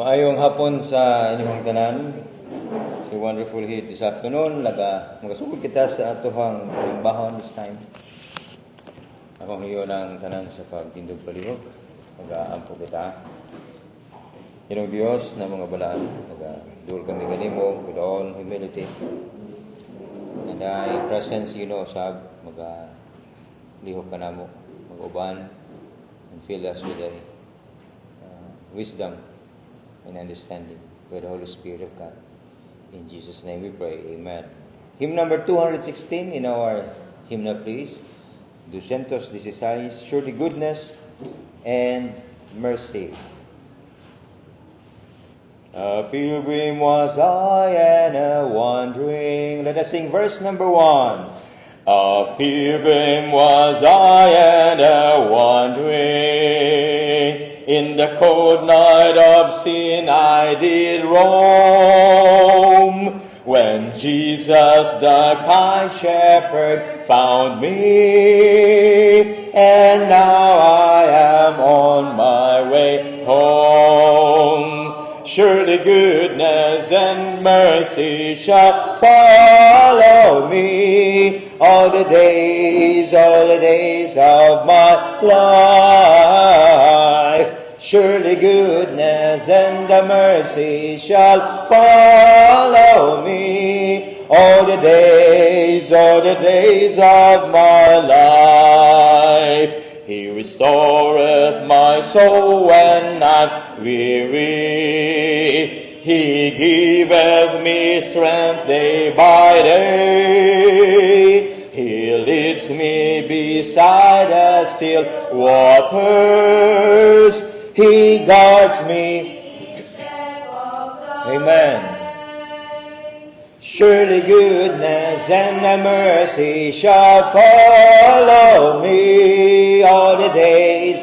Maayong hapon sa inyong tanan. So wonderful here this afternoon. Magasugod kita sa atohang bahon this time. Akong hiyo ng tanan sa pagtindog palihog. Mag-aampo kita. Inong Diyos na mga balaan. Mag-duol kami ganimo with all humility. And I presence sab mag-lihok ka na mo. Mag-uban and fill us with a wisdom and understanding by the Holy Spirit of God. In Jesus' name we pray. Amen. Hymn number 216 in our hymnal, please. 216, surely goodness and mercy. A pilgrim was I and a wandering. Let us sing verse number 1. A pilgrim was I and a wandering. In the cold night of sin I did roam, when Jesus the kind shepherd found me, and now I am on my way home. Surely goodness and mercy shall follow me all the days of my life. Surely goodness and mercy shall follow me all the days of my life. He restoreth my soul when I'm weary. He giveth me strength day by day. He leads me beside the still waters. He guards me. Amen. Surely goodness and mercy shall follow me all the days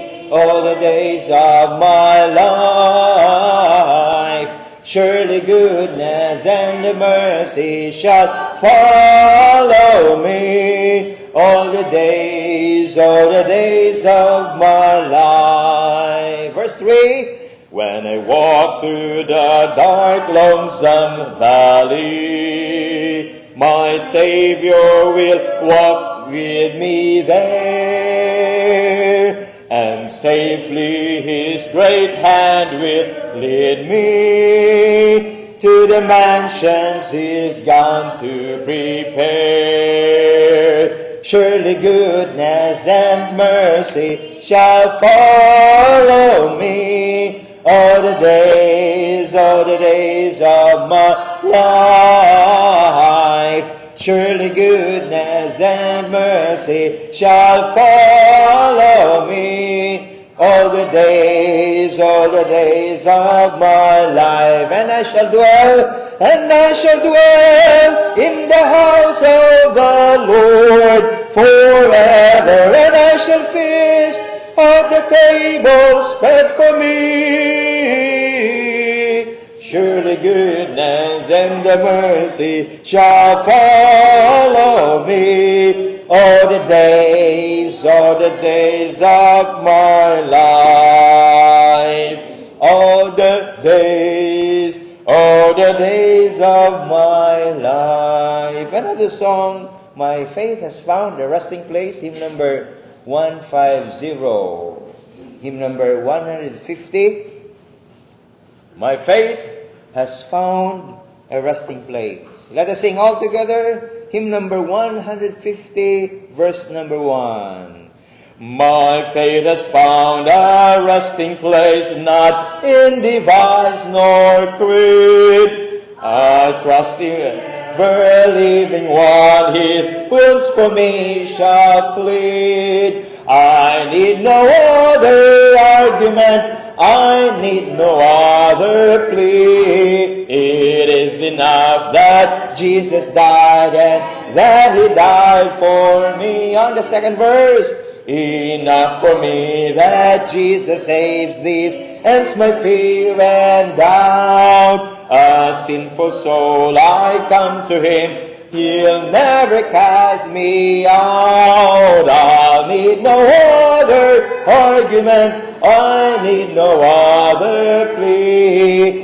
of my life. Surely goodness and mercy shall follow me all the days of my life. Verse 3. When I walk through the dark, lonesome valley, my Savior will walk with me there, and safely His great hand will lead me to the mansions He's gone to prepare. Surely goodness and mercy shall follow me all the days of my life. Surely goodness and mercy shall follow me all the days of my life. And I shall dwell in the house of the Lord forever, and I shall feast at the table spread for me. Surely goodness and mercy shall follow me all the days of my life. All the days of my life. Another song, My Faith Has Found a Resting Place, hymn number 150. Hymn number 150. My faith has found a resting place. Let us sing all together. Hymn number 150, verse number 1. My faith has found a resting place, not in device nor creed. I trust in the living one, His wills for me shall plead. I need no other argument, I need no other plea. It is enough that Jesus died and that He died for me. On the second verse, enough for me that Jesus saves these ends my fear and doubt. A sinful soul, I come to Him, He'll never cast me out. I'll need no other argument, I need no other plea.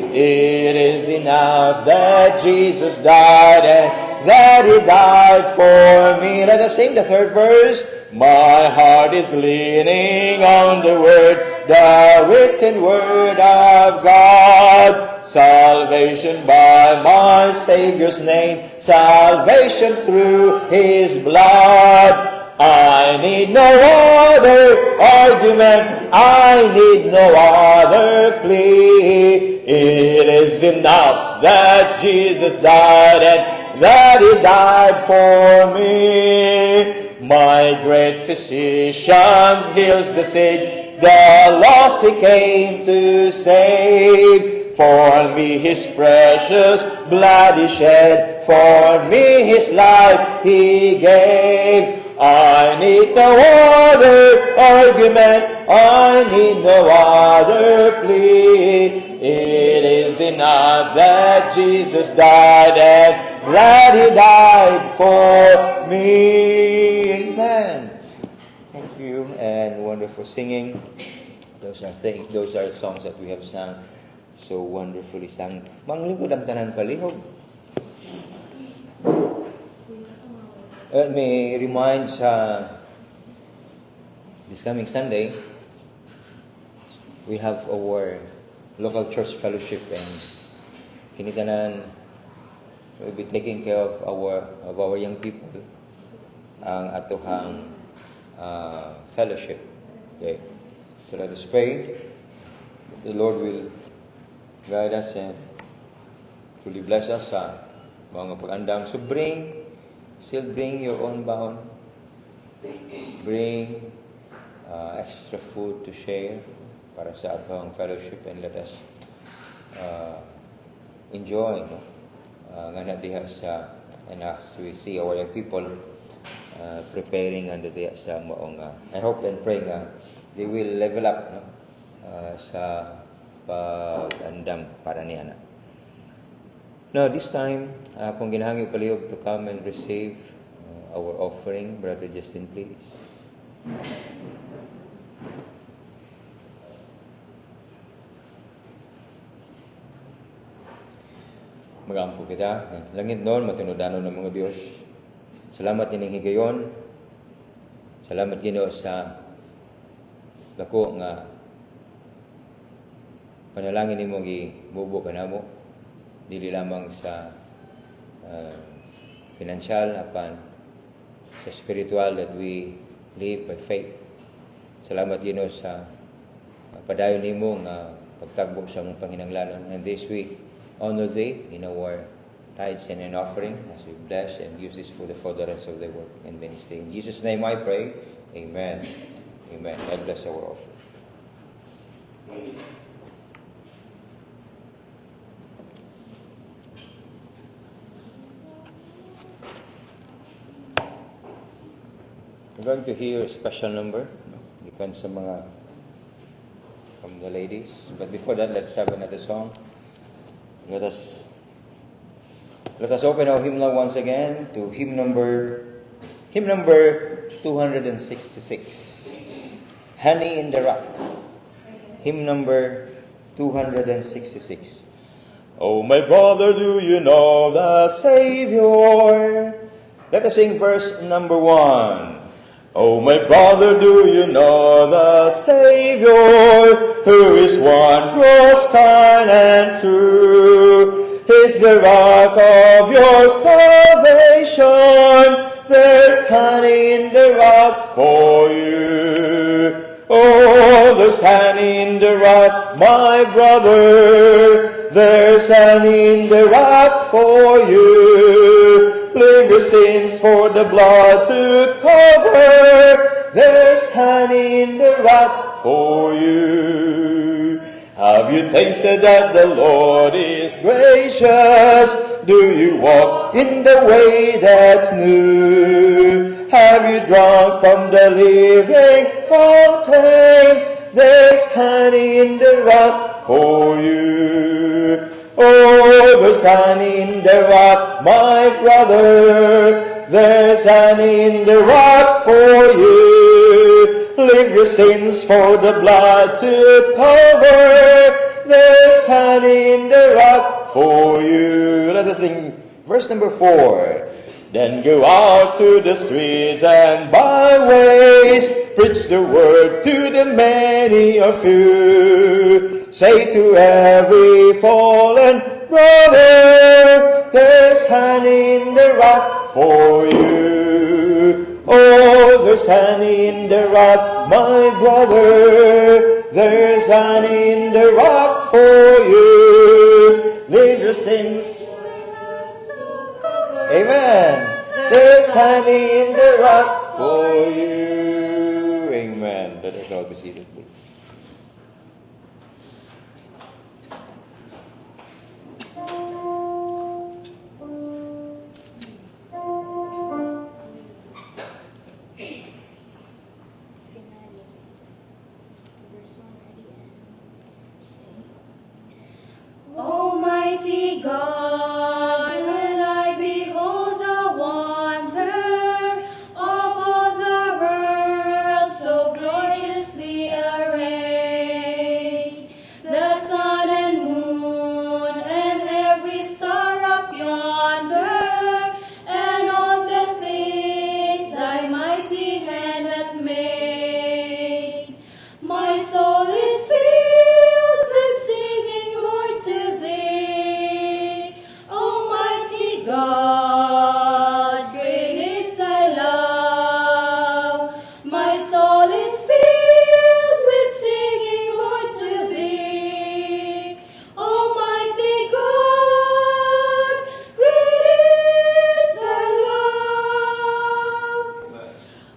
enough that Jesus died and that He died for me. Let us sing the third verse. My heart is leaning on the Word, the written Word of God. Salvation by my Savior's name, salvation through His blood. I need no other argument, I need no other plea. It is enough that Jesus died and that He died for me. My great physician heals the sick, the lost He came to save. For me His precious blood He shed, for me His life He gave. I need no other argument, I need no other plea. It is enough that Jesus died and that He died for me. Amen. Thank you, and wonderful singing. Those are songs that we have sung, so wonderfully sung. Manglingkod ang tanan palihog. Let me remind this coming Sunday, we have our local church fellowship, and kinitanan will be taking care of our young people ang atohang fellowship. Okay, so let us pray that the Lord will guide us and truly bless us sa mga pag-andam. So still bring your own baon. Bring extra food to share para sa atong fellowship, and let us enjoy nga na diha sa, and as we see our young people preparing under diha sa maong I hope and pray nga they will level up sa pag-andam para niya. Now, this time, kung ginahangyo palihog to come and receive our offering, Brother Justin, please. Magampo kita. Langit noon, matinudanon ng mga Diyos. Salamat ining higayon. Salamat Ginoo sa dako nga panalangin nimo gibubo kanamo. Dili lamang sa financial, apan sa spiritual, that we live by faith. Salamat Ginoo sa padayon nimo nga pagtagbo sa mong panginahanglanon. And this week, honor Thee in our tithes and an offering as we bless and use this for the furtherance of the work and ministry. In Jesus' name I pray. Amen. Amen. God bless our offering. We're going to hear a special number. Depends sa mga from the ladies. But before that, let's have another song. Let us open our hymnal once again to hymn number 266. Honey in the Rock. Hymn number 266. Oh, my brother, do you know the Savior? Let us sing verse number 1. Oh, my brother, do you know the Savior, who is one cross kind and true? He's the rock of your salvation. There's honey in the rock for you. Oh, there's honey in the rock, my brother. There's honey in the rock for you. Leave your sins for the blood to cover. There's honey in the rock for you. Have you tasted that the Lord is gracious? Do you walk in the way that's new? Have you drunk from the living fountain? There's honey in the rock for you. Oh, there's honey in the rock, my brother. There's honey in the rock for you. Leave your sins for the blood to cover. There's honey in the rock for you. Let us sing verse number 4. Then go out to the streets and byways, preach the word to the many of you. Say to every fallen brother, there's honey in the rock for you. Oh, there's honey in the rock, my brother. There's honey in the rock for you. Leave your sins. Amen. There's honey in the rock for you. Amen. Let us all be seated, please. Almighty God, when I behold the wonder of all the world so gloriously arrayed, the sun and moon and every star up yonder, and all the things thy mighty hand hath made, my soul is filled with singing, Lord, to thee. Almighty God, great is thy love. My soul is filled with singing, Lord, to thee. Almighty God, great is thy love.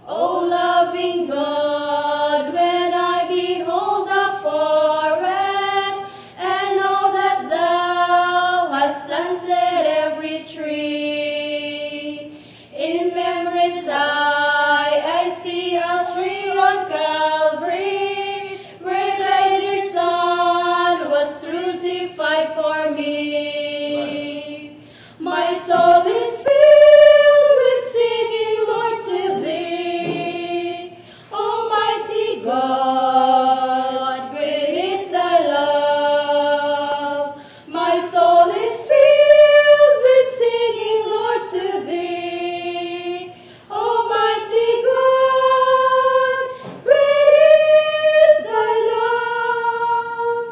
O loving God, when I behold the forest and know that thou hast planted every tree, in memory's eye I see a tree on Calvary, where thy dear Son was crucified for me. My soul is filled with singing, Lord, to thee. Almighty God, great is thy love. My soul is filled with singing, Lord, to thee. Almighty God, great is thy love.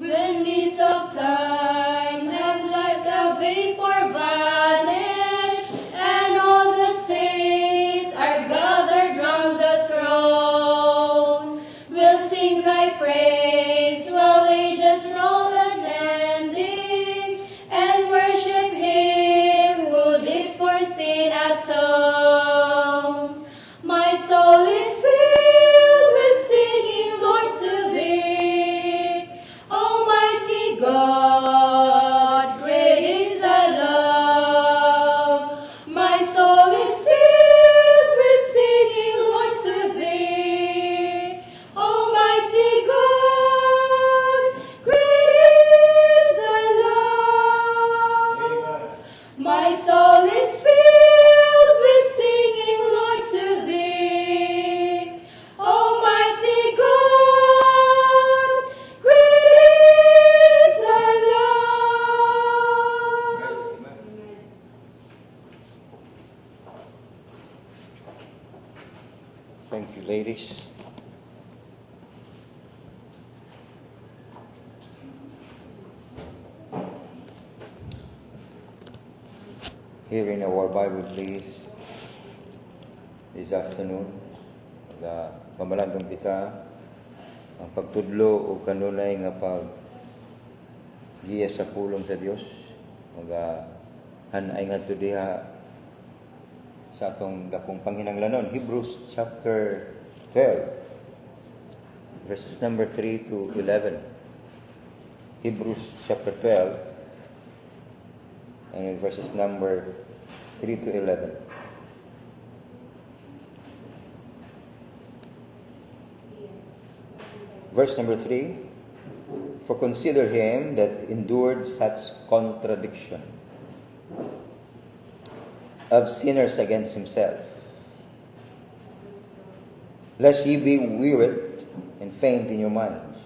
When mists of time have like a vapor vanished, and all the saints are gathered round the throne, we'll sing thy praise while ages roll unending, and worship him who did for sin atone. My soul is filled with singing, Lord, to thee. Almighty God, great is thy love. My soul is filled with singing, Lord, to thee. Almighty God, great is thy love. My soul is filled with singing, Lord, to thee. Almighty God, great is thy love. Thank you, ladies. Here in our Bible, please, this afternoon, pamalandong kita ang pagtudlo o kanunay nga pag giya sa pulong sa Dios, mga hanay nga diha sa atong dakong panginahanglanon. Hebrews chapter 12, verses number 3 to 11. Hebrews chapter 12, and verses number 3 to 11. Verse number 3, for consider him that endured such contradiction of sinners against himself, lest ye be wearied and faint in your minds.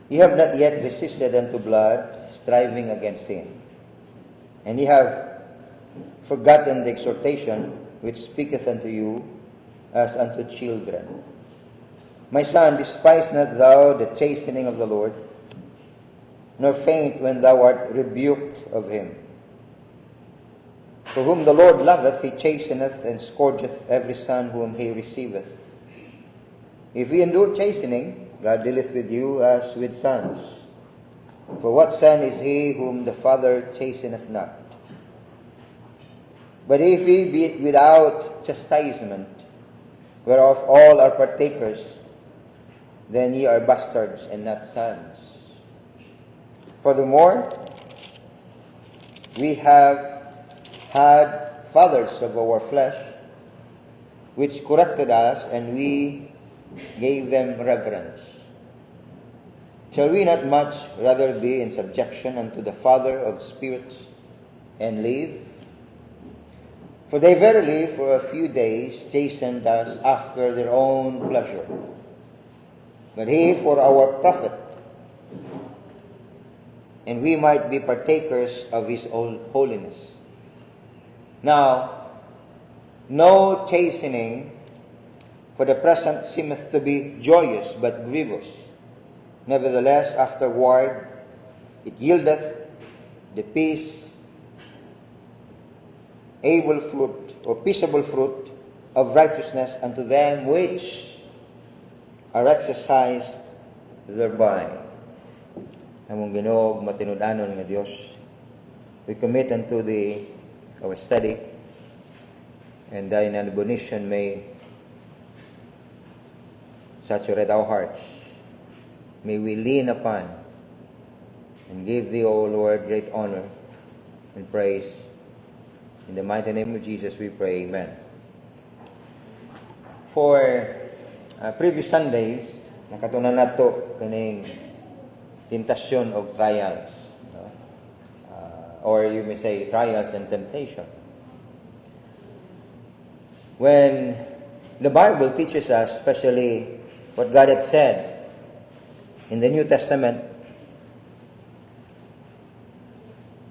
Ye have not yet resisted unto blood, striving against sin. And ye have forgotten the exhortation which speaketh unto you as unto children. My son, despise not thou the chastening of the Lord, nor faint when thou art rebuked of him. For whom the Lord loveth, he chasteneth, and scourgeth every son whom he receiveth. If ye endure chastening, God dealeth with you as with sons. For what son is he whom the Father chasteneth not? But if ye be without chastisement, whereof all are partakers, then ye are bastards and not sons. Furthermore, we have had fathers of our flesh, which corrected us, and we gave them reverence. Shall we not much rather be in subjection unto the Father of spirits, and live? For they verily for a few days chastened us after their own pleasure, but he for our profit, and we might be partakers of his own holiness. Now, no chastening for the present seemeth to be joyous, but grievous. Nevertheless, afterward it yieldeth the peaceable fruit of righteousness unto them which are exercised thereby. Among Ginoo matinud-anon nga Dios, we commit unto our study, and thine admonition may saturate our hearts. May we lean upon and give thee, O Lord, great honor and praise. In the mighty name of Jesus we pray, amen. For previous Sundays, nakatunan nato kaning tentasyon o trials. No? Or you may say trials and temptation. When the Bible teaches us, especially what God had said in the New Testament,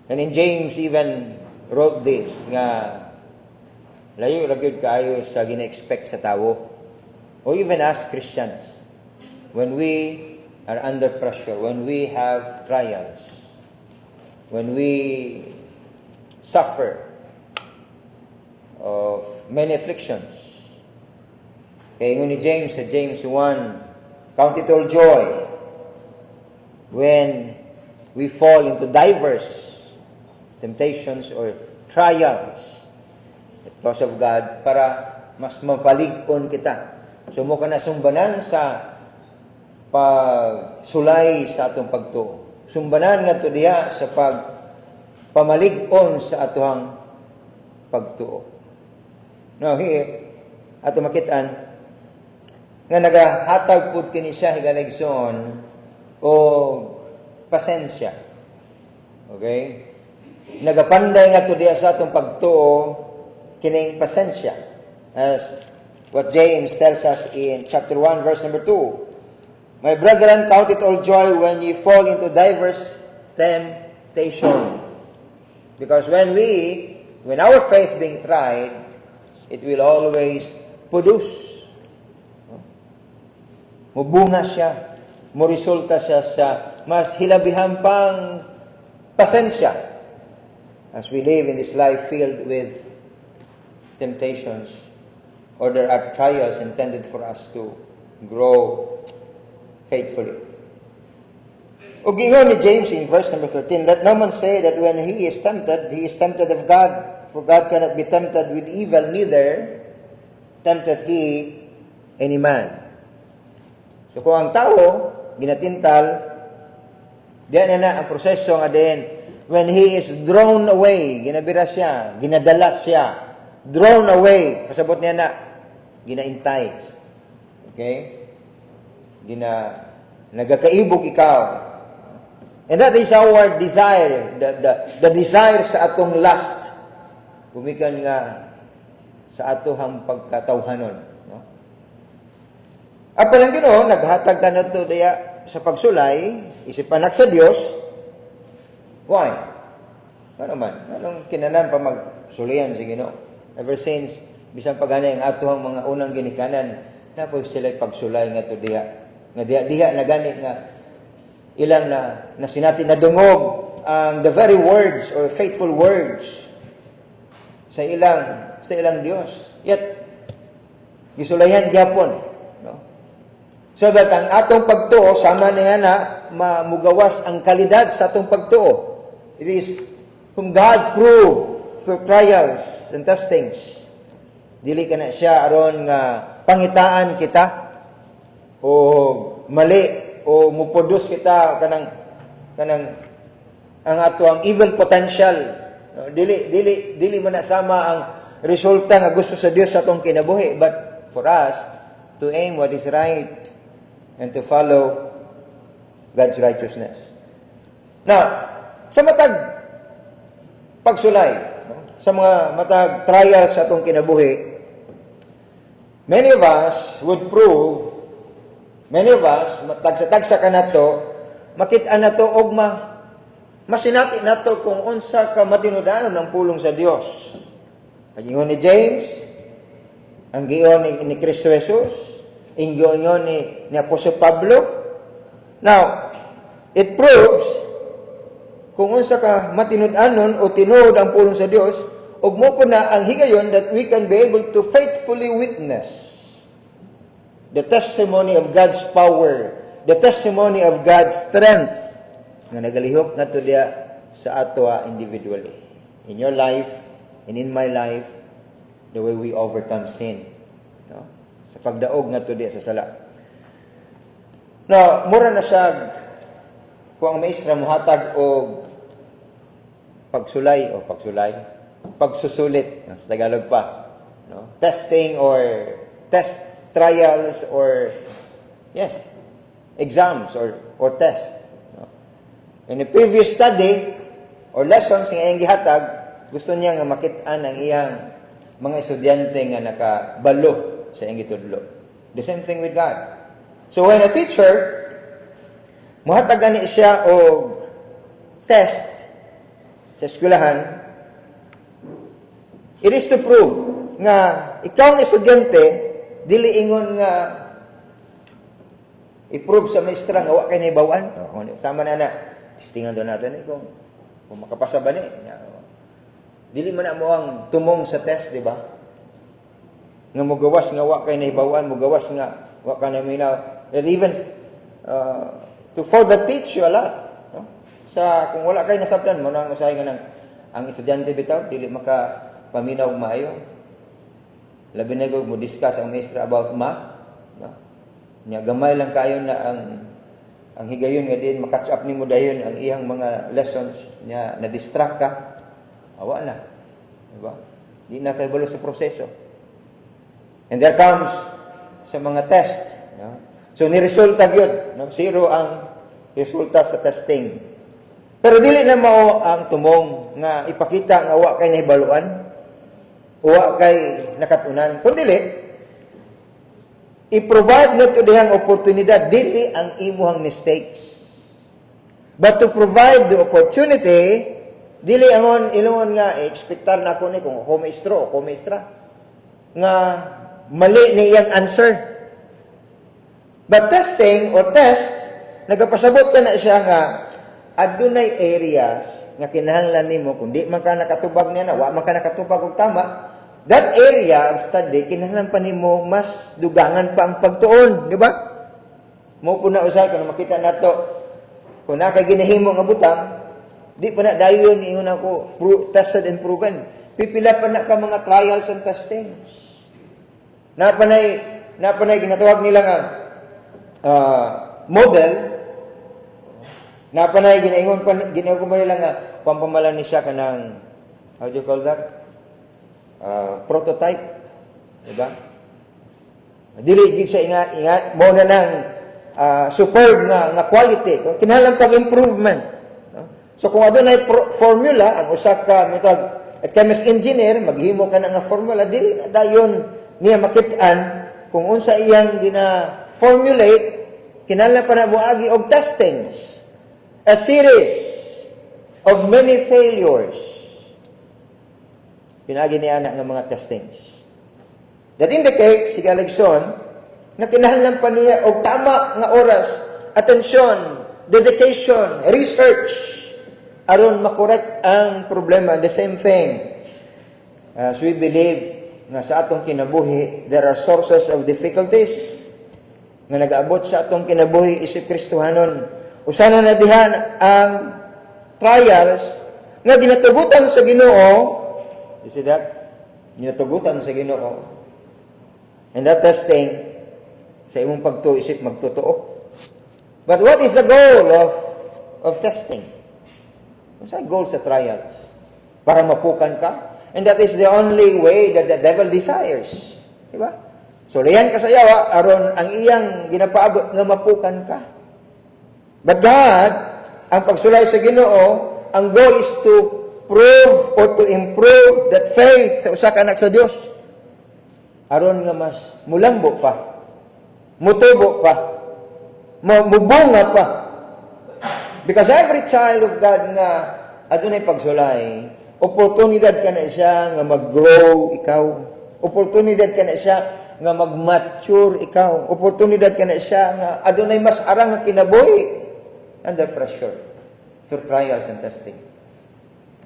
and in James even wrote this, nga layo ragyod kaayo sa gina-expect sa tao, or even as Christians, when we are under pressure, when we have trials, when we suffer of many afflictions. Kaya ni James sa James 1, count it all joy when we fall into diverse temptations or trials because of God, para mas mapalig-on kita. So mo ka na sumbanan sa pagsulay sa atong pagtuo. Sumbanan nga to diha sa pamalig-on sa atohang pagtuo. Now here, ato makitaan nga nagahatag pud kini siya higaligson o pasensya. Okay? Nagapanday nga to diha sa atong pagtuo kining pasensya, as what James tells us in chapter 1 verse number 2. My brethren, count it all joy when ye fall into diverse temptation, because when our faith being tried, it will always produce. Mubunga siya, resulta siya sa mas hilabihan pang pasensya as we live in this life filled with temptations, or there are trials intended for us to grow faithfully. O gingon ni James in verse number 13, let no man say that when he is tempted of God, for God cannot be tempted with evil, neither tempteth he any man. So kung ang tao ginatintal, diyan na ang proseso nga din, when he is drawn away, ginabira siya, ginadalas siya, drawn away, kasabot niya na, gina-entice. Okay? Nagakaibog ikaw. And that is our desire, the desire sa atong lust. Gumikan nga sa atohang pagkatawhanon. No? Apa lang Ginoo, naghatag ka na to diya sa pagsulay, isipanak sa Dios, why? Ano man? Anong kinanan pa magsulayan si Ginoo? Ever since, bisan pagani ang atohang mga unang ginikanan, na po sila pagsulay nga to diha. Nga diha na gani nga ilang na sinati na dungog ang the very words or faithful words sa ilang Dios. Yet gisulayan gyapon, no? So that ang atong pagtuo sama niya na mamugawas ang kalidad sa atong pagtuo. It is whom God proved through trials and testings. Dili ka na siya aron nga pangitaan kita o mali o muproduce kita kanang ang ato ang evil potential. No? Dili man na sama ang resulta nga gusto sa Dios sa atong kinabuhi, but for us to aim what is right and to follow God's righteousness. Now, sa matag pagsulay, no? Sa mga matag trials sa atong kinabuhi, many of us, tagsa-tagsa ka na to, makita na to, og masinati na to kung unsa ka matinudanon ng pulong sa Dios. Ang ni James, ang giyon ni Kristo Jesus, ang giyon ni Apostol Pablo. Now, it proves kung unsa ka matinud-anon o tinuod ang pulong sa Dios, ug mo po na ang higayon that we can be able to faithfully witness the testimony of God's power, the testimony of God's strength nga nagalihok nato diya sa ato individually. In your life and in my life, the way we overcome sin. No? Sa pagdaog nato diya sa sala. Now, mura na siya kung ang maestra muhatag og pagsusulit sa Tagalog pa, no? Testing or test trials or exams or test, no? In the previous study or lessons nga iyang gihatag, gusto niya nga makit-an ang iyang mga estudyante nga nakabalo sa iyang gitudlo. The same thing with God. So when a teacher muhatag ani siya og test sa eskwelahan, it is to prove nga ikaw ang estudyante dili ingon nga i-prove sa maestra nga wa kay nahibaw-an. Sama na testingan do natin kung makapasa ba ni. Dili man na mo ang tumong sa test, di ba? Nga mugawas nga wa kay nahibaw-an, mugawas nga wa ka naminaw. And even to further teach you a lot. No? Sa kung wala kay nasabtan mo nang usahay nga ang estudyante bitaw dili makapaminaw og maayo. Labi na mo discuss ang maestra about math, no? Nya gamay lang kayo na ang higayon nga din makatch up nimo dayon ang iyang mga lessons nya na distract ka. Awa na. Di ba? Di na kay balo sa proseso. And there comes sa mga test, no? So ni resulta gyud, no? Zero ang resulta sa testing. Pero dili na mao ang tumong nga ipakita nga wa kay nahibaluan, wa kay nakatunan. Kundi i-provide nato dihang oportunidad, dili ang imuhang mistakes. But to provide the opportunity, dili angon ilungon nga expectar na ako ni kung ako maestro o maestra nga mali ni iyang answer. But testing or test, nagapasabot ka na siya nga adunay areas nga kinahanglan nimo kung di man ka nakatubag niya na, wa man ka nakatubag og tama, that area of study kinahanglan pa nimo mas dugangan pa ang pagtuon, di ba? Mo po na usay kung makita nato kung na kay ginahimo nga butang, di pa na dayon ingon ako tested and proven. Pipila pa na ka mga trials and testings. Napanay ginatawag nila nga model, napanay ginaingon ko man nila nga pampamalan ni siya kanang how do you call that? Prototype, diba? Dili gid siya ingat mo na nang superb nga quality, kung kinahanglan pag-improvement, no? So kung adunay formula ang usa ka mitag chemist engineer, maghimo ka na nga formula, dili na dayon niya makit-an kung unsa iyang gina-formulate kinahanglan pa na moagi og testings. A series of many failures. Pinagi niya na nga mga testings. That indicates, sige Alexon, na kinahanglan pa niya og tama nga oras, attention, dedication, research, aron makorek ang problema. The same thing. As we believe nga sa atong kinabuhi, there are sources of difficulties nga nag-aabot sa atong kinabuhi isip Kristohanon. Usana na dihan ang trials nga ginatugutan sa Ginoo. You see that? Ginatugutan sa Ginoo. And that testing sa imong pagtuisip magtotoo. But what is the goal of testing? What's the goal sa trials? Para mapukan ka? And that is the only way that the devil desires. Diba? So, liyan ka sa yawa, aron ang iyang ginapaabot nga mapukan ka. But God, ang pagsulay sa Ginoo, ang goal is to prove or to improve that faith sa usa ka anak sa Dios. Aron nga mas mulambo pa, mutubo pa, mubunga pa. Because every child of God nga adunay pagsulay, oportunidad ka na siya nga mag-grow ikaw. Oportunidad ka na siya nga mag-mature ikaw. Oportunidad ka na siya nga adunay mas arang nga kinabuhi under pressure through trials and testing.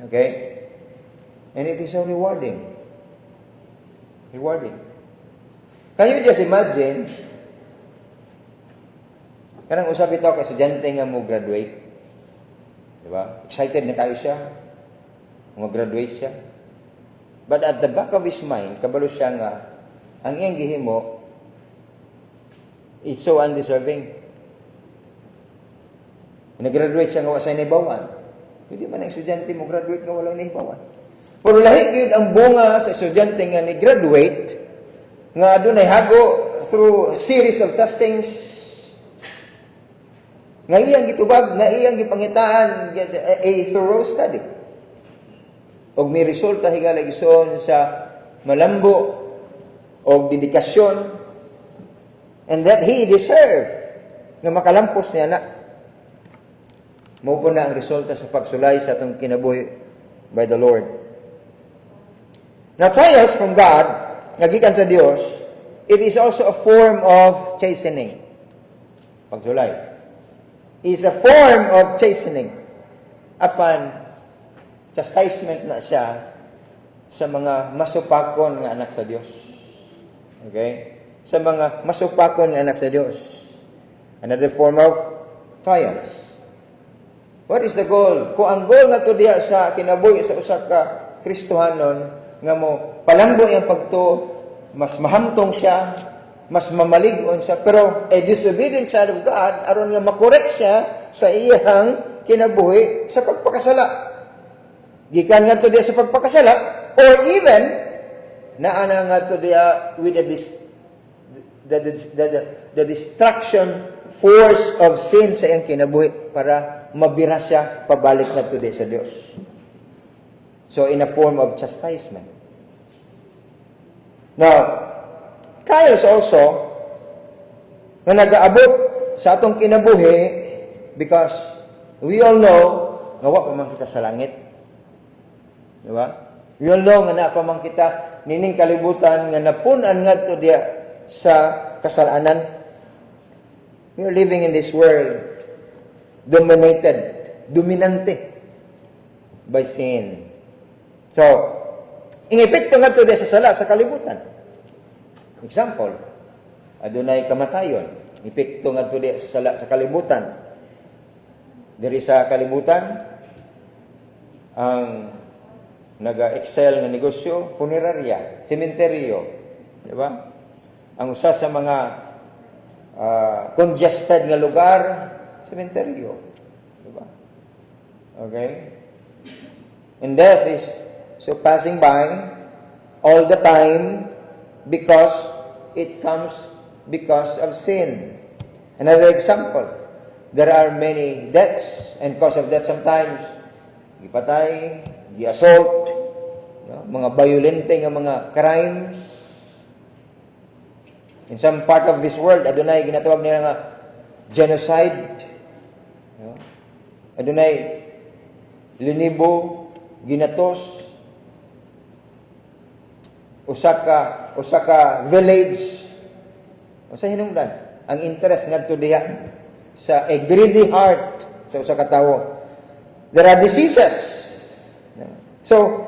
Okay? And it is so rewarding. Rewarding. Can you just imagine, kanang usap ito ka estudyante nga mo graduate. Diba? Excited na kayo siya. Mag-graduate siya. But at the back of his mind, kabalo siya nga, ang iyang gihimo, it's so undeserving. Nag-graduate siya nga wala sa inibawan. Hindi man ang estudyante mo graduate nga wala inibawan. Pero lahi gyud ang bunga sa estudyante nga ni-graduate, nga adunay hago through series of testings, nga iyang gitubag, nga iyang gipangitaan a thorough study. Og may resulta higala gison sa malambo og dedikasyon, and that he deserve nga makalampos niya na. Mao po na ang resulta sa pagsulay sa atong kinabuhi by the Lord. Now, trials from God, nagikan sa Dios, it is also a form of chastening. Pagsulay is a form of chastening. Apan chastisement na siya sa mga masupakon nga anak sa Dios. Okay? Sa mga masupakon nga anak sa Dios. Another form of trials. What is the goal? Kung ang goal nga to diya sa kinabuhi sa usa ka Kristohanon nga mo palambo iyang pagto, mas mahamtong siya, mas mamalig-on siya, pero a disobedient child of God aron nga makorek siya sa iyang kinabuhi sa pagpakasala. Gikan nga to diya sa pagpakasala, or even naana nga to diya with the destruction force of sin sa iyang kinabuhi para mabira siya pabalik nga to diya sa Dios. So in a form of chastisement. Now, trials also nga nagaabot sa atong kinabuhi because we all know nga wa pa man kita sa langit. Di ba? We all know nga na pa man kita nining kalibutan nga napunan ngadto diya sa kasalanan. We are living in this world dominante by sin. So, ingepekto ngadto diya sa sala sa kalibutan. Example, adunay kamatayon, epekto ngadto diya sa sala sa kalibutan. Diri sa kalibutan ang naga-excel nga negosyo, punerarya, sementeryo, di ba? Ang usa sa mga congested nga lugar, sementeryo, di ba? Okay? And death is so passing by all the time because it comes because of sin. Another example, there are many deaths, and cause of death sometimes, gipatay, gi-assault, no? Mga violente nga mga crimes. In some part of this world, adunay ginatawag nila nga genocide, no? Adunay linibo ginatos, usa ka village. Usa hinungdan ang interest ngadto diha sa a greedy heart sa usa ka tawo. There are diseases. So,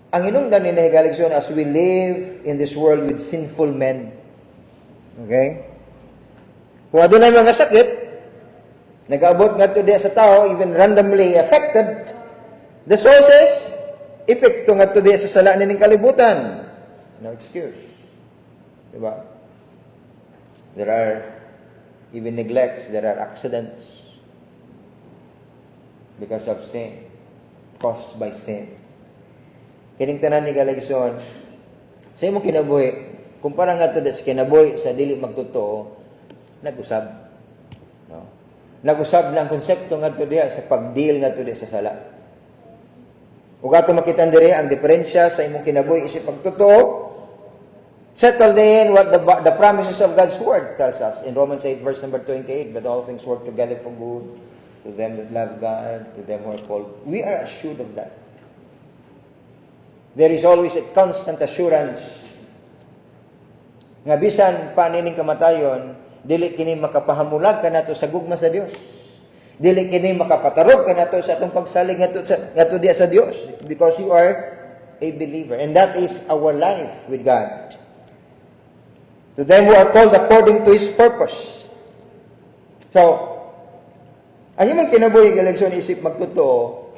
ang hinungdan ni Galigson, as we live in this world with sinful men, okay? Kung adunay mga sakit, nag-abot nga to diya sa tao, even randomly affected, the sources, epekto nga to diya sa sala ning kalibutan. No excuse. Diba? There are even neglects, there are accidents because of sin, caused by sin. Kining tanan ni Galigson, sa imong kinabuhi, kumpara nga to sa kinabuhi sa dili magtotoo, nag-usab. No? Nag-usab lang konsepto nga to diha sa pag-deal nga to diha sa sala. Ug ato makita diri ang diferensya sa imong kinabuhi isip pagtotoo. Settle in what the promises of God's word tells us in Romans 8 verse number 28, but all things work together for good to them that love God, to them who are called. We are assured of that. There is always a constant assurance nga bisan pa nining kamatayon, dili kini makapahamulag kanato sa gugma sa Dios. Dili kini makapatarog kanato sa atong pagsalig ngadto diya sa Dios, because you are a believer, and that is our life with God. To them who are called according to His purpose. So, ang imong kinabuhi Galigson isip magtotoo,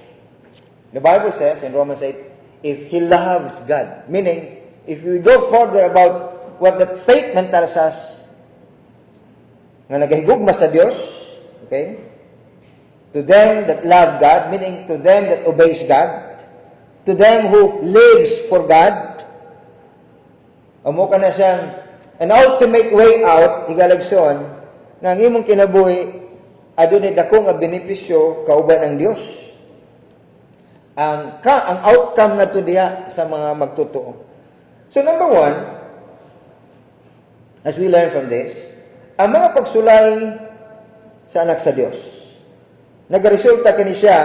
the Bible says in Romans 8, if he loves God, meaning, if we go further about what that statement tells us, nga nagahigugma sa Dios, okay? To them that love God, meaning to them that obeys God, to them who lives for God, amo ka na siyang an ultimate way out, Galigson, nga ang imong kinabuhi, adunay dako nga benepisyo kauban ang Dios. Ang outcome nga to diha sa mga magtotoo. So number one, as we learn from this, ang mga pagsulay sa anak sa Dios, nagaresulta kini siya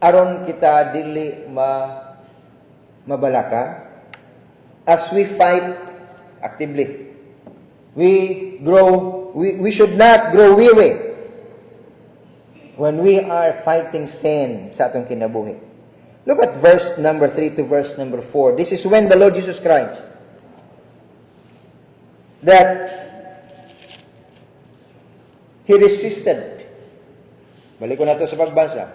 aron kita dili mabalaka as we fight actively. We should not grow weary when we are fighting sin sa atong kinabuhi. Look at verse number 3 to verse number 4. This is when the Lord Jesus Christ that He resisted. Balik ko na ito sa pagbasa.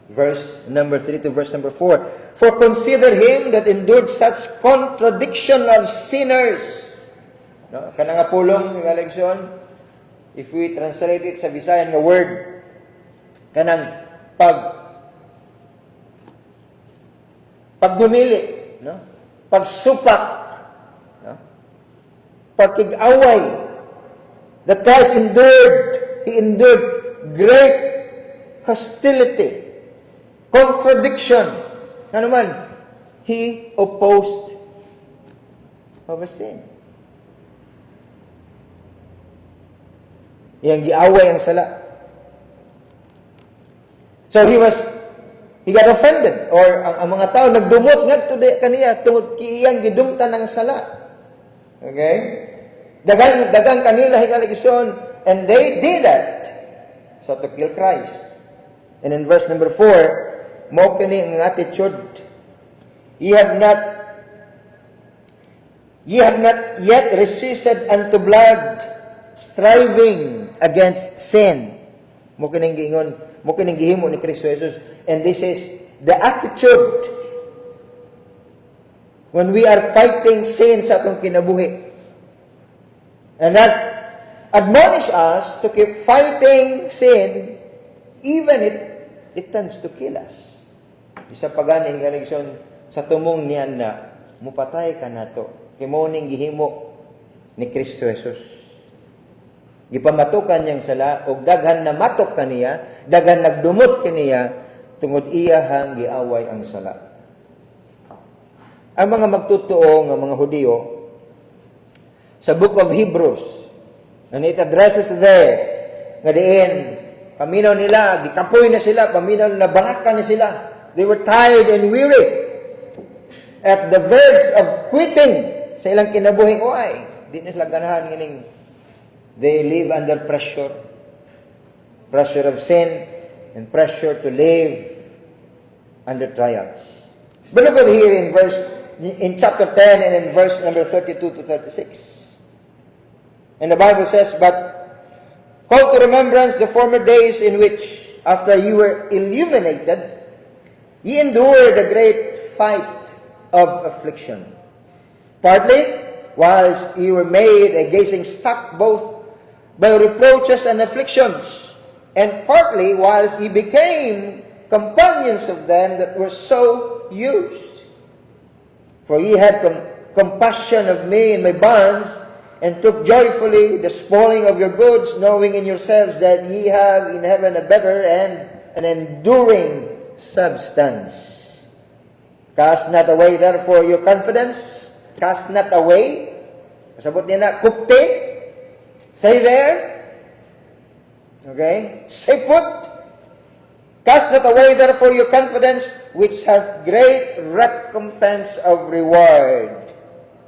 Verse number 3 to verse number 4. For consider Him that endured such contradiction of sinners. No? Kana nga pulong, nga leksyon, if we translate it sa Visayan nga word, kanang pagdumili, no? Pagsupak, no? Pagkig-away, that Christ endured. He endured great hostility, contradiction. Ano man, He opposed over sin. Yang giaway ang sala. So he got offended, or ang mga tao nagdumot ngadto kaniya tungod kiyang gidumtan ang sala. Okay? Dagang kanila Galigson, and they did that so to kill Christ. And in verse number 4, mo kini ang attitude, ye have not yet resisted unto blood, striving against sin. Mo kining giingon, mo kining gihimo ni Kristo Jesus, and this is the attitude when we are fighting sin sa atong kinabuhi. And that admonish us to keep fighting sin even it tends to kill us. Isa pagani Galigson sa tumong niyan na mupatay ka nato. Kimoning gihimo ni Kristo Jesus. Gipamatukan niyang sala og daghan na matok kaniya, daghan nagdumot kaniya tungod iya hang giaway ang sala. Ang mga magtotoo nga mga Hudiyo sa book of Hebrews. And it addresses there, nga diin, paminaw nila, gikapoy na sila, paminaw nila, baraka na sila. They were tired and weary at the verge of quitting sa ilang kinabuhi. Why? Di na sila ganahan nganing they live under pressure. Pressure of sin and pressure to live under trials. But look at here in chapter 10 and in verse number 32 to 36. And the Bible says, "But call to remembrance the former days in which, after you were illuminated, ye endured a great fight of affliction. Partly, whilst you were made a gazing stock both by reproaches and afflictions, and partly whilst ye became companions of them that were so used. For ye had compassion of me in my bonds, and took joyfully the spoiling of your goods, knowing in yourselves that ye have in heaven a better and an enduring substance. Cast not away therefore your confidence." Cast not away. Kasabot niya na, kupte. Stay there. Okay? Stay put. Cast not away therefore your confidence, which hath great recompense of reward.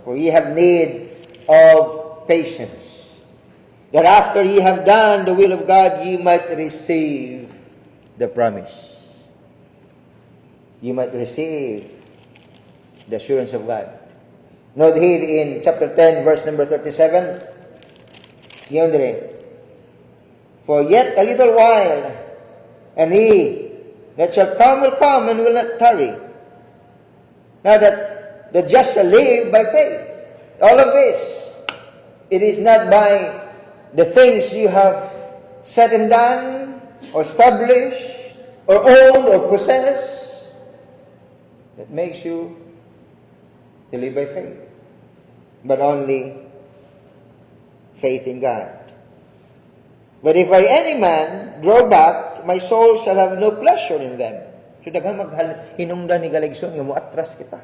For ye have need of patience, that after ye have done the will of God, ye might receive the promise. You might receive the assurance of God. Note here in chapter 10, verse number 37, yun dire, "For yet a little while, and he that shall come will come and will not tarry. Now that the just shall live by faith." All of this, it is not by the things you have said and done, or established, or owned, or possess, that makes you to live by faith, but only faith in God. "But if by any man draw back, my soul shall have no pleasure in them." So daghang hinungdan ni Galigson nga moatras kita.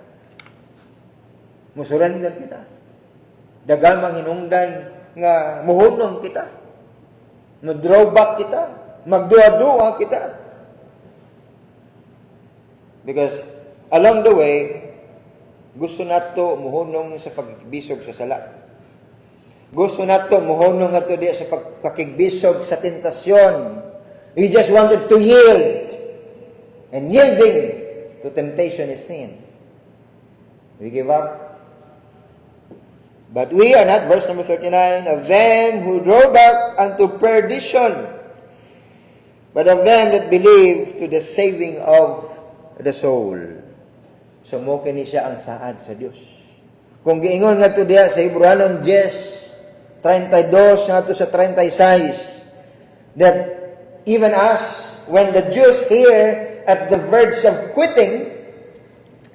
Musurrender kita. Daghang hinungdan nga muhunong kita. Mo-draw back kita. Magduwa-duwa kita. Because along the way, gusto nato muhunong sa pagbisog sa sala. Gusto nato muhunong ato diya sa pakigbisog sa tentasyon. We just wanted to yield. And yielding to temptation is sin. We give up. But we are not, verse number 39, "of them who draw back unto perdition, but of them that believe to the saving of the soul." So mo kini siya ang saad sa Dios. Kung giingon nga to diya sa Hebreanon 10:32 ngadto sa 36, that even us, when the Jews here at the verge of quitting,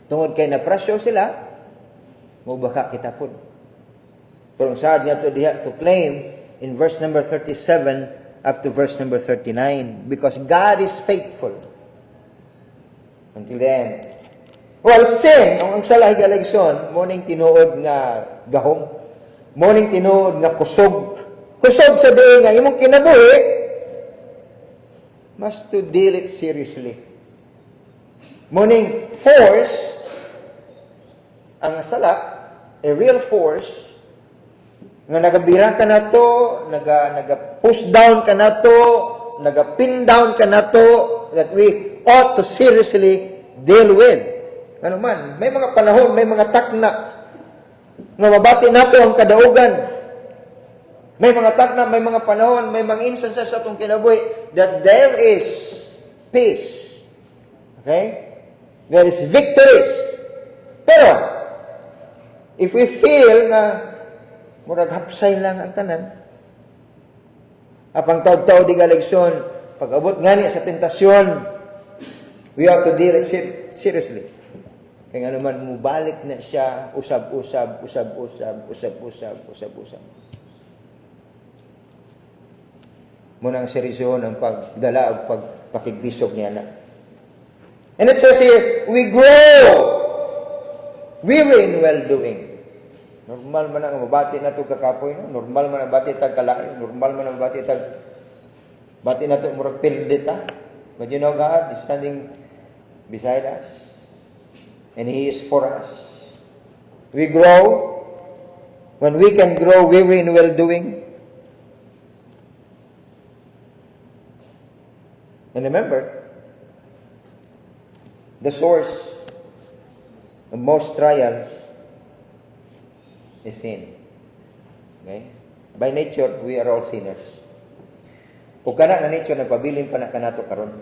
tungod kay na pressure sila, mo baka kita pud. Pero saad nga to diha to claim in verse number 37 up to verse number 39, because God is faithful until the end. Well, sin, ang salay galigson, morning tinuod nga gahom, morning tinuod nga kusog. Kusog sa diin nga imong kinabuhi, must to deal it seriously. Morning force, ang sala, a real force, nga nagabira ka na to, naga-push down ka na to, naga-pin down ka na to, that we ought to seriously deal with. Ano man, may mga panahon, may mga takna, nga mabati nato ang kadaugan. May mga takna, may mga panahon, may mga instances sa itong kinabuhi, that there is peace. Okay? There is victories. Pero, if we feel na murag hapsay lang ang tanan, apang taod-taod di galigson, pag-abot ngani sa tentasyon, we ought to deal it seriously. Kaya nga naman, mubalik na siya, usab-usab. Muna ang serisyon ang pagdala o pagpakigbisog niya na. And it says here, we grow weary in well-doing. Normal man ang mabati na ito kakapoy, no? Normal man ang bati tag kalayo, normal man ang bati tag bati na ito murag pildita. But you know, God is standing beside us. And He is for us. We grow. When we can grow weary in well-doing. And remember, the source of most trials is sin. Okay? By nature, we are all sinners. O kana nga nature, nagpabilin pa na kanato karon.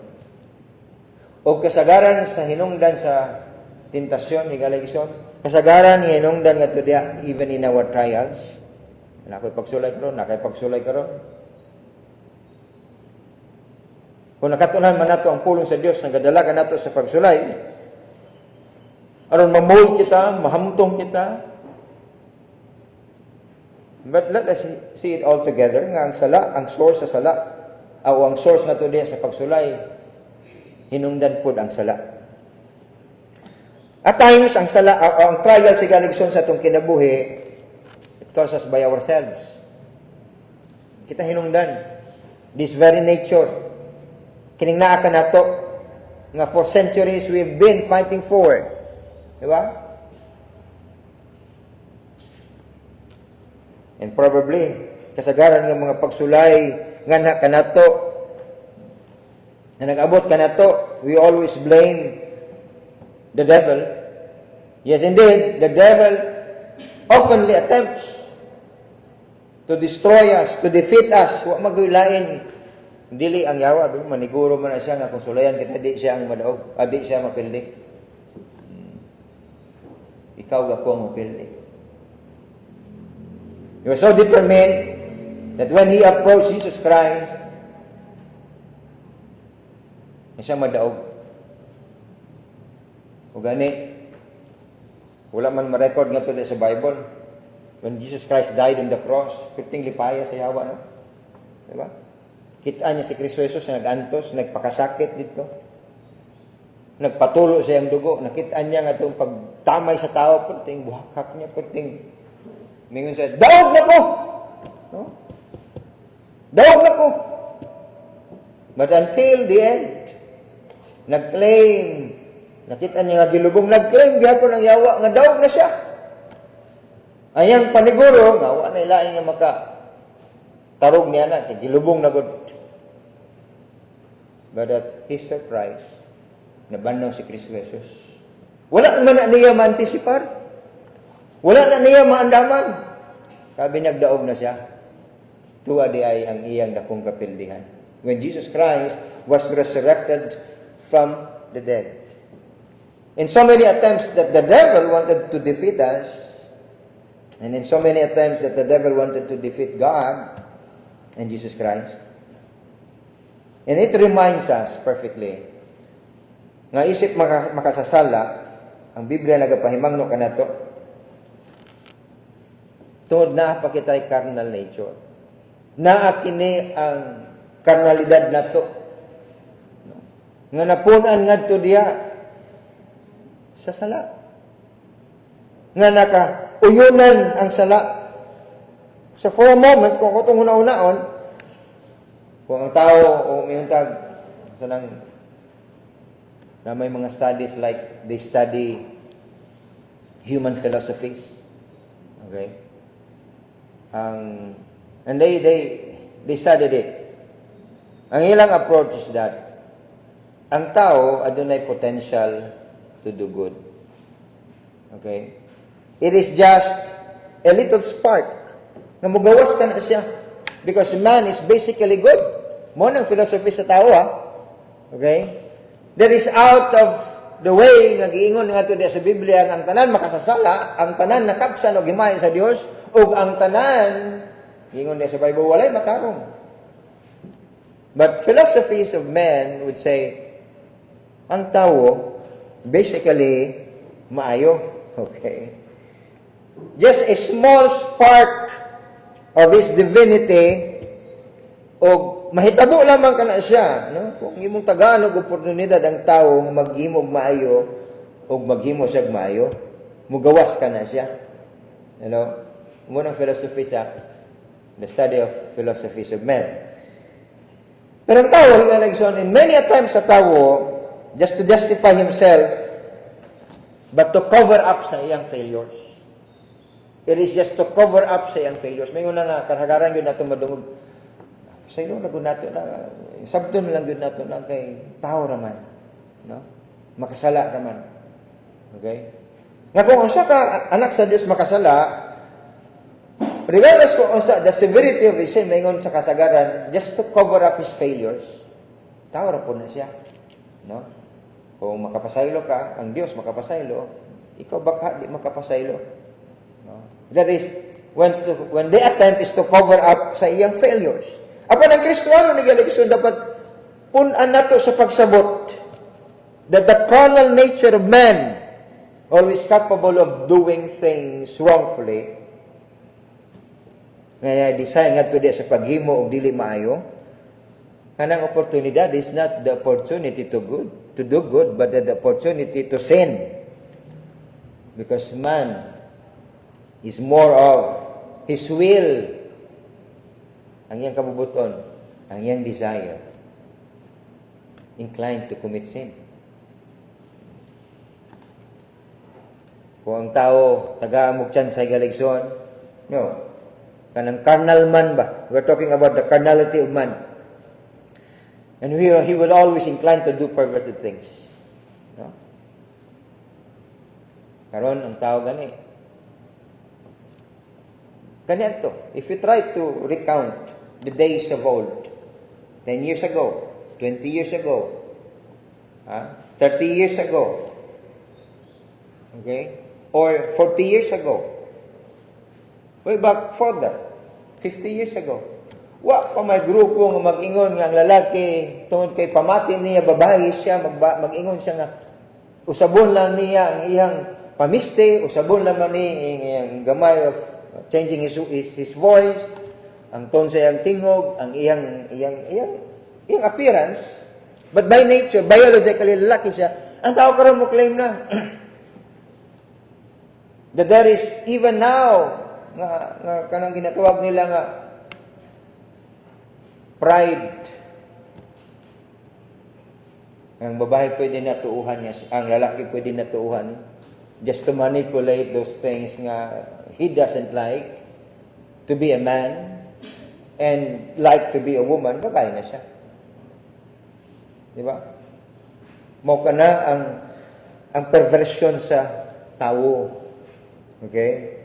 O kasagaran sa hinungdan sa tentasyon, higalagisyon, kasagaran ni hinungdan nga to dia, even in our trials. Nakoy pagsulay karon, nakay pagsulay karon. Kung nakatunan man nato ang pulong sa Dios, nagadala ka nato sa pagsulay, aron mamold kita, mahamtong kita. But let us see it all together, nga ang sala, ang source sa sala, o ang source nga to diya sa pagsulay, hinungdan pod ang sala. At times, ang sala, ang trial sa galigson sa itong kinabuhi, it causes by ourselves. Kita hinungdan. This very nature. Kining naa ka nato, nga for centuries we've been fighting for. Diba? And probably, kasagaran ng mga pagsulay, nga na kanato, na nag-abot kanato, we always blame the devil. Yes, indeed, the devil oftenly attempts to destroy us, to defeat us. Wa magulain dili ang yawa, maniguro man na siya nga kung sulayan kita, di siya ang madaog, di siya mapildi. Ikaw ga po ang mapildi. You are so determined that when he approached Jesus Christ, siya madaog. O gani, wala man ma-record nga to sa Bible. When Jesus Christ died on the cross, piting lipaya sa yawa, no? Diba? Kita niya si Kristo Jesus na nag-antos, nagpakasakit dito. Nagpatulo sa iyang dugo. Nakita niya nga itong pagtamay sa tao, piting buhakak niya, piting mingon siya, daog na ko! No? Daog na ko! But until the end, nag-claim, nakita niya nga gilubong, nag-claim gihapon ang yawa, nga daog na siya. Ayang paniguro, nga wala na ilain nga maka tarog niya na, kay gilubong na good. But at his surprise, nabanaw si Kristo Jesus. Wala naman na niya ma-anticipar. Wala na niya maandaman. Sabi nagdaog na siya. Tuwa di ay ang iyang dakong kapildihan. When Jesus Christ was resurrected from the dead. In so many attempts that the devil wanted to defeat us, and in so many attempts that the devil wanted to defeat God and Jesus Christ, and it reminds us perfectly, nga isip makasasala, ang Biblia nagapahimangno ka na to, tungod na pa kita'y carnal nature. Naa kini ang karnalidad na to. Nga napunan nga to diya sa sala. Nga naka-uyunan ang sala. So for a moment, kung itong una-unaon, kung ang tao o mayroong tag, na may mga studies like they study human philosophies. Okay? And they studied it. Ang ilang approach is that ang tao adunay potential to do good. Okay? It is just a little spark na mugawas ka na siya. Because man is basically good. Mo nang philosophy sa tao, ha? Okay? There is out of the way nga giingon nga to sa Biblia nga ang tanan makasasala, ang tanan nakapsan o gimay sa Dios, ug ang tanan giingon sa Bible walay matarong. But philosophies of men would say ang tao basically maayo. Okay? Just a small spark of his divinity o mahitabo lamang ka na siya, no? Kung imong tagaan og oportunidad ang tao maghimo og maayo o maghimo siya og maayo, mugawas ka na siya. Munang philosophy sa the study of philosophies of men. Pero ang tao, Alexon, in many a times sa tao, just to justify himself, but to cover up sa iyang failures. It is just to cover up sa iyang failures. May nga karhagaran yun nato madungog. Sa ilo, nagod nato na, sabdo na lang yun nato na kay tao raman. No? Makasala raman. Okay? Nga kung unsa ka anak sa Dios makasala, regardless kung unsa the severity of his sin, maingon sa kasagaran, just to cover up his failures, tao ra po na siya. No? Kung makapasaylo ka, ang Dios makapasaylo, ikaw baka di makapasaylo. No? That is, when the attempt is to cover up sa iyang failures. Apan ang Kristiyano ni Galexon dapat punan nato sa pagsabot that the carnal nature of man always capable of doing things wrongfully. Nga design nga to sa paghimo og dili maayo. Kanang oportunidad is not the opportunity to do good, but the opportunity to sin. Because man is more of his will. Ang iyang kabubuton, ang iyang desire, inclined to commit sin. Kung ang tao, taga-amog tiyan sa Galexon, no, kanang carnal man ba? We're talking about the carnality of man. And he will always incline to do perverted things. No? Karon ang tao gani. Ganito, if you try to recount the days of old, 10 years ago, 20 years ago, 30 years ago, okay, or 40 years ago, way back further, 50 years ago, wa pa may grupo nga mag-ingon nga ang lalaki tungod kay pamati niya babae siya, mag-ingon siya nga usabon lang niya ang iyang pamiste, usabon lang man niya ang gamay of changing his voice, ang tone sa iyang tingog, ang iyang appearance, but by nature, biologically lalaki siya. Ang tao karon mo claim na that there is even now nga kanang ginatawag nila nga pride. Ang babae pwede natuuhan niya, ang lalaki pwede natuuhan just to manipulate those things nga he doesn't like to be a man and like to be a woman, babae na siya. Di ba? Mo ka na ang perversion sa tao. Okay?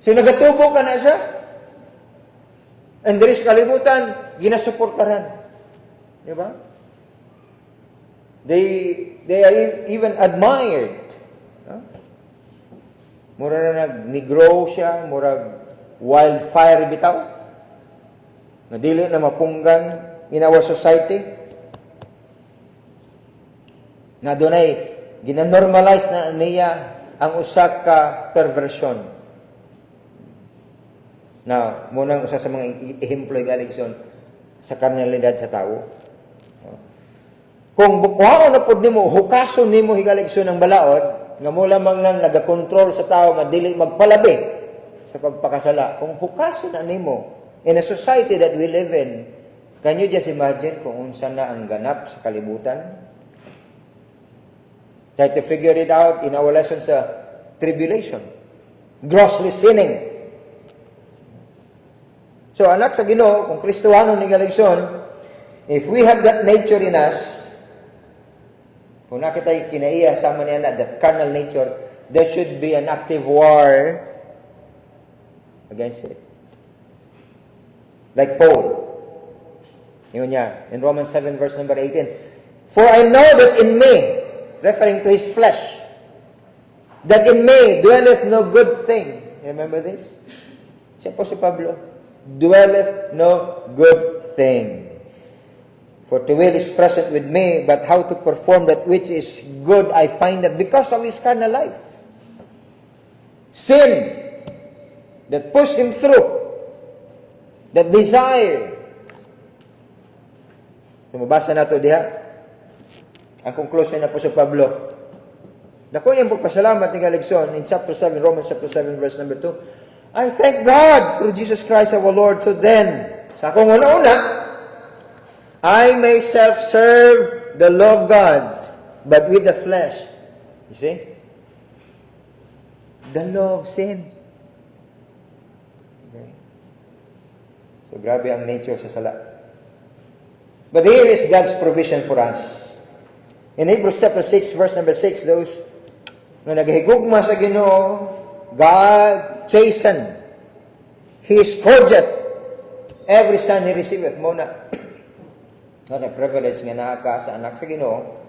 So nagatubo ka na siya. And there is kalibutan, ginasuportaran. Di ba? They are even admired. Mura na nag-grow siya, mura wildfire bitaw. Na dili na mapunggan in our society. Na dunay gina-normalize na niya ang usa ka perversion. Now, munang usa sa mga ehemplo Galexon sa karnalidad sa tao. Kung bukuhaon na pud nimo, hukason nimo higaligson ang balaod, nga mo lamang lang nagakontrol sa tao nga dili magpalabi sa pagpakasala. Kung hukason na nimo in a society that we live in, can you just imagine kung unsa na ang ganap sa kalibutan? Try to figure it out in our lesson sa tribulation. Grossly sinning. So, anak sa Ginoo, kung Kristohano ni Galexon, if we have that nature in us, kung nakita'y kinaiya sama niya na that carnal nature, there should be an active war against it. Like Paul. Yun niya, in Romans 7 verse number 18. For I know that in me, referring to his flesh, that in me dwelleth no good thing. You remember this? Siya po si Pablo. Dwelleth no good thing. For to will is present with me, but how to perform that which is good I find that because of his carnal life. Sin that pushed him through, that desire. So, mabasa na ito diha. Ang conclusion na po sa Pablo, Dako yung pagpasalamat ni Galigson in chapter 7, Romans chapter 7, verse number 2. I thank God through Jesus Christ our Lord. So then, sa akong una-una, I myself serve the law of God, but with the flesh. You see? The law of sin. Okay. So, grabe ang nature sa sala. But here is God's provision for us. In Hebrews chapter 6, verse number 6, those na naghigugma sa Ginoo, God chasten. He scourgeth every son he receiveth. Muna, a privilege nga naa ka sa anak sa Ginoo,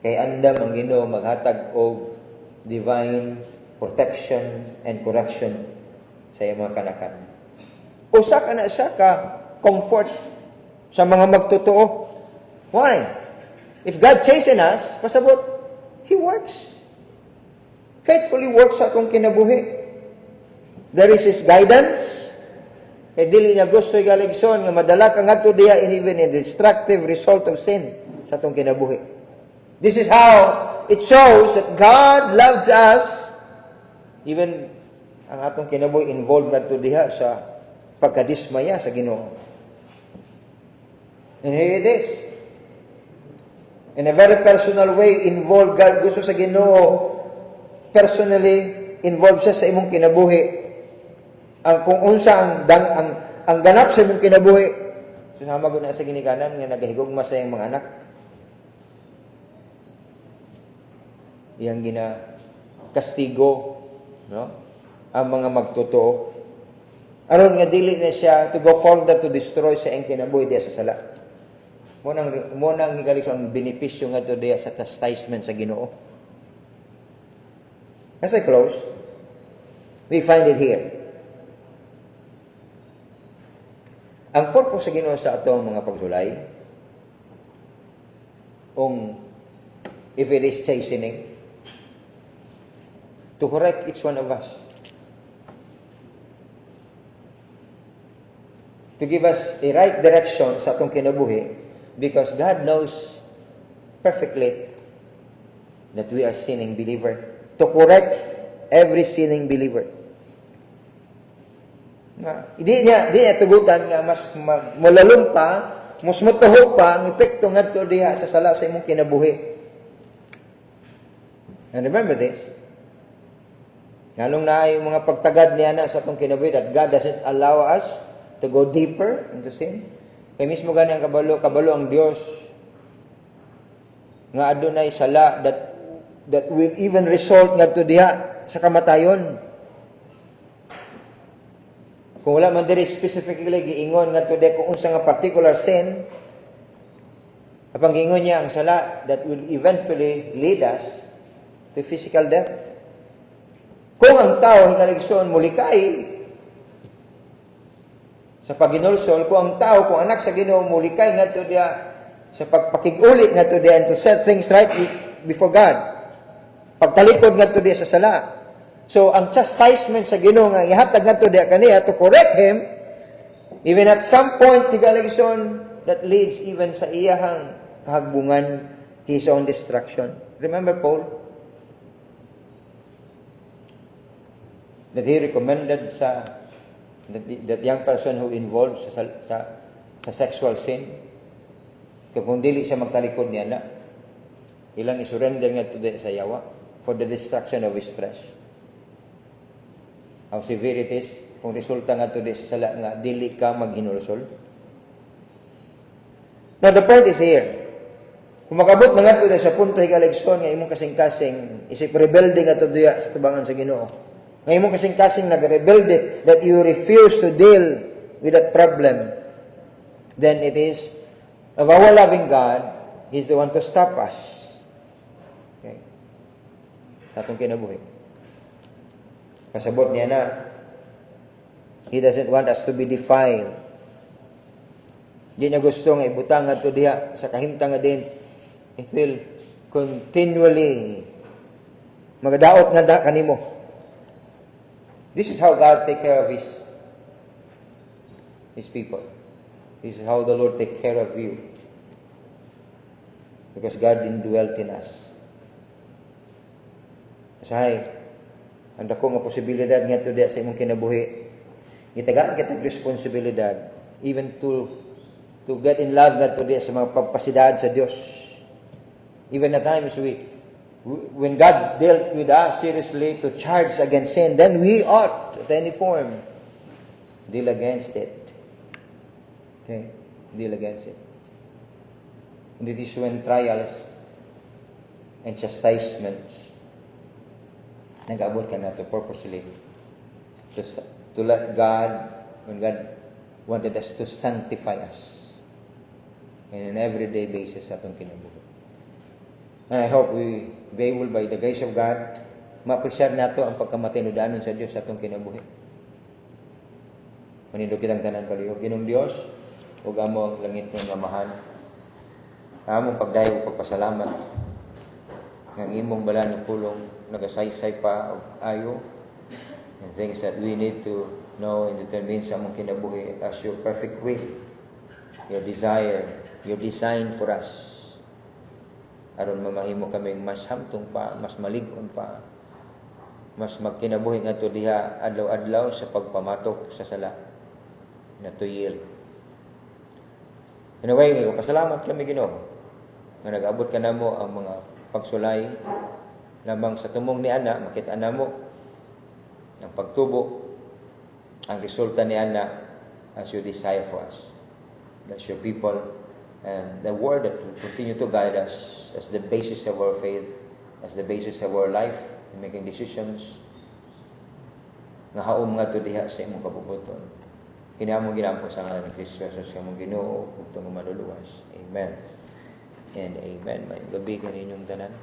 kay andam ang Ginoo maghatag og divine protection and correction sa iyang mga kanakan. Usa ka na siya ka comfort sa mga magtotoo. Why? If God chasten us, pasabot, He works. Faithfully works sa atong kinabuhi. There is His guidance. Kay dili niya gusto Galigson nga madala ka ngadto diha in even a destructive result of sin sa atong kinabuhi. This is how it shows that God loves us, even ang atong kinabuhi involved ngadto diha sa pagkadismaya sa Ginoo. And here it is. In a very personal way, involved God gusto sa Ginoo. Personally, involved siya sa imong kinabuhi. Ang kung unsa ang ganap sa imong kinabuhi. Susama gud na sa ginikanan nga nagahigugma sa iyang mga anak. Iyang gina kastigo, no? Ang mga magtotoo. Aron nga dili na siya to go further to destroy sa iyang kinabuhi diya sa sala. Mo nang higalig ang benepisyo nga to diya sa chastisement sa Ginoo. As I close, we find it here. Ang purpose sa Ginoo sa atong mga pagsulay, if it is chastening, to correct each one of us. To give us a right direction sa atong kinabuhi, because God knows perfectly that we are sinning believer. To correct every sinning believer. Di niya tugutan nga mas mulalom pa, mas matuhog pa ang epekto ngadto diha sa sala sa imong kinabuhi. And remember this. Nganong naay mga pagtagad niya na sa atong kinabuhi that God doesn't allow us to go deeper into sin. Kay mismo gani ang kabalo ang Dios nga adunay sala that will even result ngadto diha sa kamatayon. Kung wala man diri specifically giingon ngadto diha kung unsa nga particular sin, apang giingon niya ang sala that will eventually lead us to physical death. Kung ang tao Galigson mulikay sa paginulsol, kung ang tao, kung anak sa Ginoo mulikay ngadto diha sa pagpakig-uli ngadto diha and to set things right before God. Pagtalikod ngadto diha sa sala. So ang chastisement sa Ginoo nga ihatag ngadto diha kaniya to correct him, even at some point Galigson, that leads even sa iyahang kahagbungan, his own destruction. Remember Paul? That he recommended that young person who involved sa sexual sin, kung dili siya magtalikod niya na, ilang isurrender nga to sa yawa for the destruction of his flesh. Ang severe it is, kung resulta nga to sa sala nga, dili ka maghinulsol. Now, the point is here. Kung makabot na nga to sa punto Galigson nga imong kasing-kasing, isip rebelde nga to diya sa tubangan sa Ginoo. Nga imong kasing-kasing nagrebelde that you refuse to deal with that problem, then it is of our loving God, He's the one to stop us. Okay. Sa atong kinabuhi. Kasabot niya na, He doesn't want us to be defiled. Di niya gusto nga ibutang nga to diha sa kahimtang nga din. It will continually magadaot nga kanimo. This is how God take care of His people. This is how the Lord take care of you. Because God indwelt in us. Usahay, ang dako nga posibilidad ngadto diha sa imong kinabuhi. Gitagaan kita responsibilidad even to get in love ngadto diha sa mga pagpasidad sa Dios. Even at times when God dealt with us seriously to charge against sin, then we ought at any form deal against it. Okay? Deal against it. And it is when trials and chastisements nag-abot ka na to purposely to let God, when God wanted us to sanctify us in an everyday basis sa atong kinabuhi. And I hope we be able by the grace of God ma-appreciate nato ang pagkamatinudanon sa Dios sa atong kinabuhi. Manindog kitang tanan palihog. Ginong Dios, ug amo ang langit nga amahan. Among pagdayo ug pagpasalamat ng imong balan ng pulong nagasaysay pa og ayo and things that we need to know and determine sa among kinabuhi as your perfect will, your desire, your design for us. Aron mamahimo kaming mas hamtong pa, mas malig-on pa, mas magkinabuhi ngadto diha adlaw-adlaw sa pagpamatok sa sala na tuyil. Anyway, pasalamat kami Ginoo nga nag-abot ka namo ang mga pagsulay lamang sa tumong ni ana, makita namo ang pagtubo, ang resulta ni ana as you desire for us. Bless your people and the word that will continue to guide us as the basis of our faith, as the basis of our life in making decisions nga haom nga to diha sa imong kabubuton. Kini among ginampo sa ngalan ni Kristo Jesus sa among Ginoo ug tumong maluluwas. Amen and amen. May gabi kaninyong tanan.